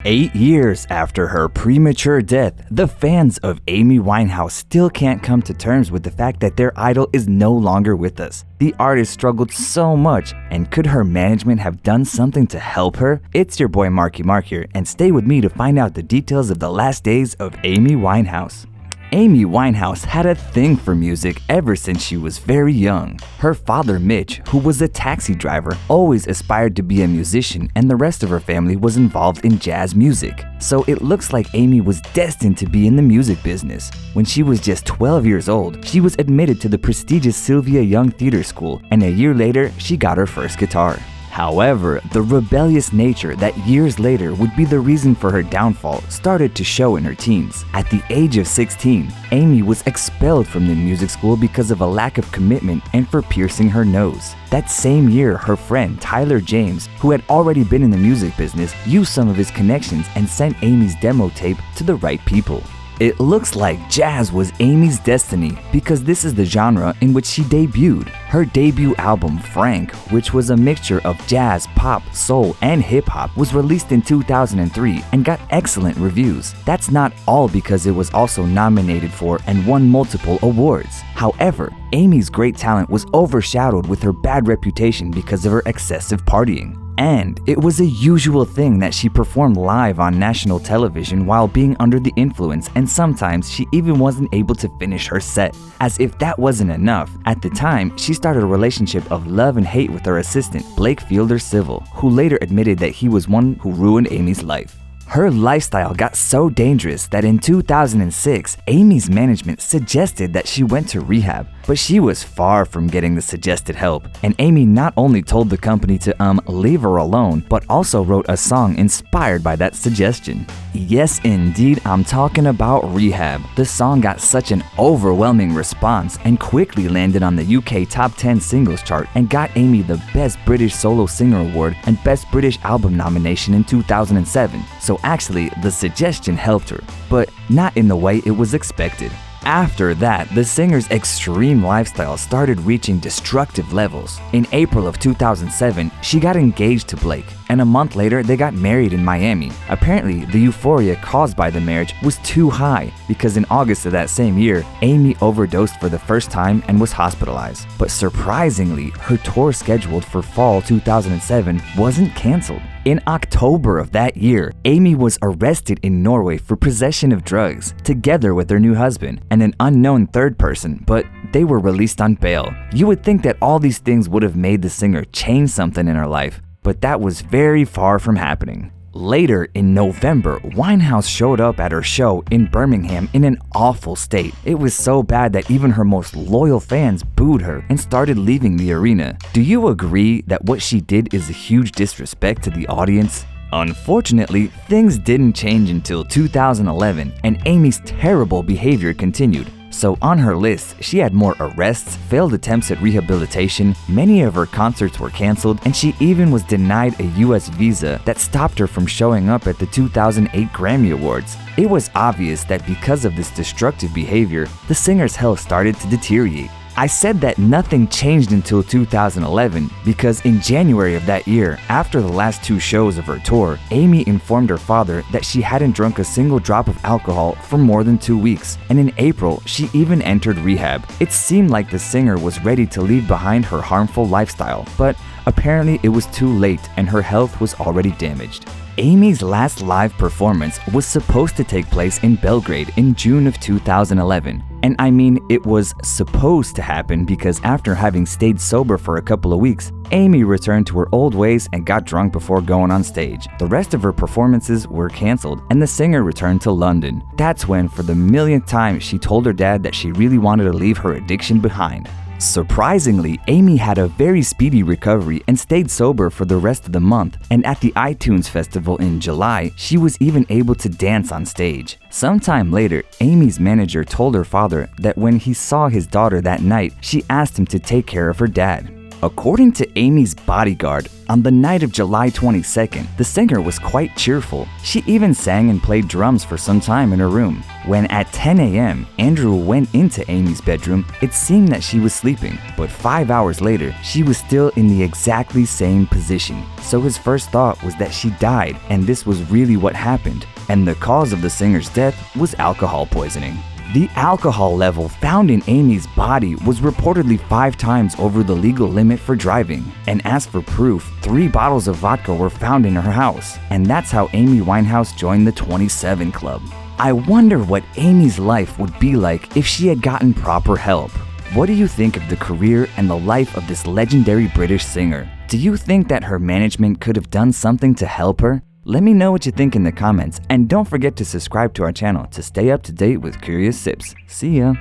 8 years after her premature death, the fans of Amy Winehouse still can't come to terms with the fact that their idol is no longer with us. The artist struggled so much, and could her management have done something to help her? It's your boy Marky Mark here, and stay with me to find out the details of the last days of Amy Winehouse. Amy Winehouse had a thing for music ever since she was very young. Her father, Mitch, who was a taxi driver, always aspired to be a musician, and the rest of her family was involved in jazz music. So it looks like Amy was destined to be in the music business. When she was just 12 years old, she was admitted to the prestigious Sylvia Young Theatre School, and a year later, she got her first guitar. However, the rebellious nature that years later would be the reason for her downfall started to show in her teens. At the age of 16, Amy was expelled from the music school because of a lack of commitment and for piercing her nose. That same year, her friend Tyler James, who had already been in the music business, used some of his connections and sent Amy's demo tape to the right people. It looks like jazz was Amy's destiny because this is the genre in which she debuted. Her debut album, Frank, which was a mixture of jazz, pop, soul, and hip-hop, was released in 2003 and got excellent reviews. That's not all because it was also nominated for and won multiple awards. However, Amy's great talent was overshadowed with her bad reputation because of her excessive partying. And it was a usual thing that she performed live on national television while being under the influence, and sometimes she even wasn't able to finish her set. As if that wasn't enough, at the time, she started a relationship of love and hate with her assistant, Blake Fielder Civil, who later admitted that he was one who ruined Amy's life. Her lifestyle got so dangerous that in 2006, Amy's management suggested that she went to rehab, but she was far from getting the suggested help, and Amy not only told the company to leave her alone, but also wrote a song inspired by that suggestion. Yes, indeed, I'm talking about Rehab. The song got such an overwhelming response and quickly landed on the UK Top 10 Singles chart and got Amy the Best British Solo Singer Award and Best British Album nomination in 2007. So actually, the suggestion helped her, but not in the way it was expected. After that, the singer's extreme lifestyle started reaching destructive levels. In April of 2007, she got engaged to Blake, and a month later they got married in Miami. Apparently, the euphoria caused by the marriage was too high because in August of that same year, Amy overdosed for the first time and was hospitalized. But surprisingly, her tour scheduled for fall 2007 wasn't canceled. In October of that year, Amy was arrested in Norway for possession of drugs, together with her new husband and an unknown third person, but they were released on bail. You would think that all these things would have made the singer change something in her life, but that was very far from happening. Later in November, Winehouse showed up at her show in Birmingham in an awful state. It was so bad that even her most loyal fans booed her and started leaving the arena. Do you agree that what she did is a huge disrespect to the audience? Unfortunately, things didn't change until 2011, and Amy's terrible behavior continued. So on her list, she had more arrests, failed attempts at rehabilitation, many of her concerts were canceled, and she even was denied a US visa that stopped her from showing up at the 2008 Grammy Awards. It was obvious that because of this destructive behavior, the singer's health started to deteriorate. I said that nothing changed until 2011 because in January of that year, after the last 2 shows of her tour, Amy informed her father that she hadn't drunk a single drop of alcohol for more than 2 weeks, and in April, she even entered rehab. It seemed like the singer was ready to leave behind her harmful lifestyle, but apparently it was too late and her health was already damaged. Amy's last live performance was supposed to take place in Belgrade in June of 2011. And I mean, it was supposed to happen because after having stayed sober for a couple of weeks, Amy returned to her old ways and got drunk before going on stage. The rest of her performances were canceled and the singer returned to London. That's when, for the millionth time, she told her dad that she really wanted to leave her addiction behind. Surprisingly, Amy had a very speedy recovery and stayed sober for the rest of the month, and at the iTunes Festival in July, she was even able to dance on stage. Sometime later, Amy's manager told her father that when he saw his daughter that night, she asked him to take care of her dad. According to Amy's bodyguard, on the night of July 22nd, the singer was quite cheerful. She even sang and played drums for some time in her room. When at 10 a.m., Andrew went into Amy's bedroom, it seemed that she was sleeping, but 5 hours later, she was still in the exactly same position. So his first thought was that she died, and this was really what happened. And the cause of the singer's death was alcohol poisoning. The alcohol level found in Amy's body was reportedly 5 times over the legal limit for driving. And as for proof, 3 bottles of vodka were found in her house. And that's how Amy Winehouse joined the 27 Club. I wonder what Amy's life would be like if she had gotten proper help. What do you think of the career and the life of this legendary British singer? Do you think that her management could have done something to help her? Let me know what you think in the comments, and don't forget to subscribe to our channel to stay up to date with Curious Sips. See ya!